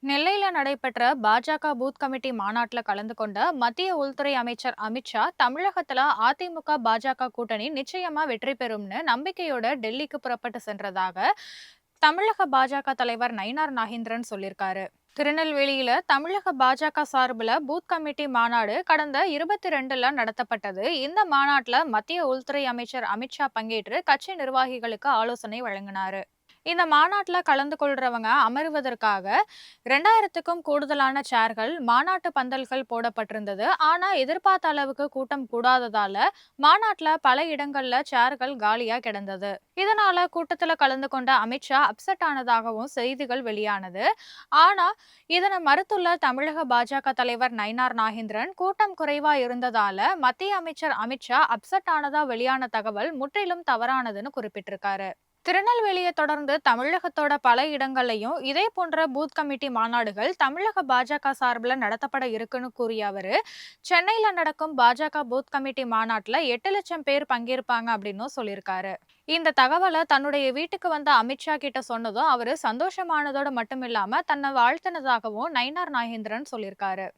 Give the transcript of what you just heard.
நெல்லையில நடைபெற்ற பாஜக booth committee மாநாட்டில் கலந்து கொண்ட மத்திய உள்துறை அமைச்சர் அமித்ஷா தமிழகத்துல அதிமுக பாஜக கூட்டணி நிச்சயமா வெற்றி பெறும்னு நம்பிக்கையோட டெல்லிக்கு புறப்பட்டு சென்றதாக தமிழக பாஜக தலைவர் நயினார் நாகேந்திரன் சொல்லியிருக்காரு. திருநெல்வேலியில தமிழக பாஜக சார்பில் பூத் கமிட்டி மாநாடு கடந்த 22ல நடத்தப்பட்டது. இந்த மாநாட்டில் மத்திய உள்துறை அமைச்சர் அமித்ஷா பங்கேற்று கட்சி நிர்வாகிகளுக்கு ஆலோசனை வழங்கினாரு. இந்த மாநாட்டில் கலந்து கொள்றவங்க அமருவதற்காக 2000க்கும் கூடுதலான சேர்கள், மாநாட்டு பந்தல்கள் போடப்பட்டிருந்தது. ஆனா எதிர்பார்த்த அளவுக்கு கூட்டம் கூடாததால மாநாட்டில் பல இடங்கள்ல சேர்கள் காலியா கிடந்தது. இதனால கூட்டத்துல கலந்து கொண்ட அமித்ஷா அப்செட் ஆனதாகவும் செய்திகள் வெளியானது. ஆனா இதனை மறுத்துள்ள தமிழக பாஜக தலைவர் நயினார் நாகேந்திரன், கூட்டம் குறைவா இருந்ததால மத்திய அமைச்சர் அமித்ஷா அப்செட் ஆனதா வெளியான தகவல் முற்றிலும் தவறானதுன்னு குறிப்பிட்டிருக்காரு. திருநெல்வேலியை தொடர்ந்து தமிழகத்தோட பல இடங்கள்லையும் இதே போன்ற பூத் கமிட்டி மாநாடுகள் தமிழக பாஜக சார்பில் நடத்தப்பட இருக்குன்னு கூறிய அவரு, சென்னையில நடக்கும் பாஜக பூத் கமிட்டி மாநாட்டில் 8 லட்சம் பேர் பங்கேற்பாங்க அப்படின்னு சொல்லியிருக்காரு. இந்த தகவலை தன்னுடைய வீட்டுக்கு வந்த அமித்ஷா கிட்ட சொன்னதும் அவரு சந்தோஷமானதோட மட்டும் இல்லாம தன்னை வாழ்த்தினதாகவும் நயினார் நாகேந்திரன் சொல்லியிருக்காரு.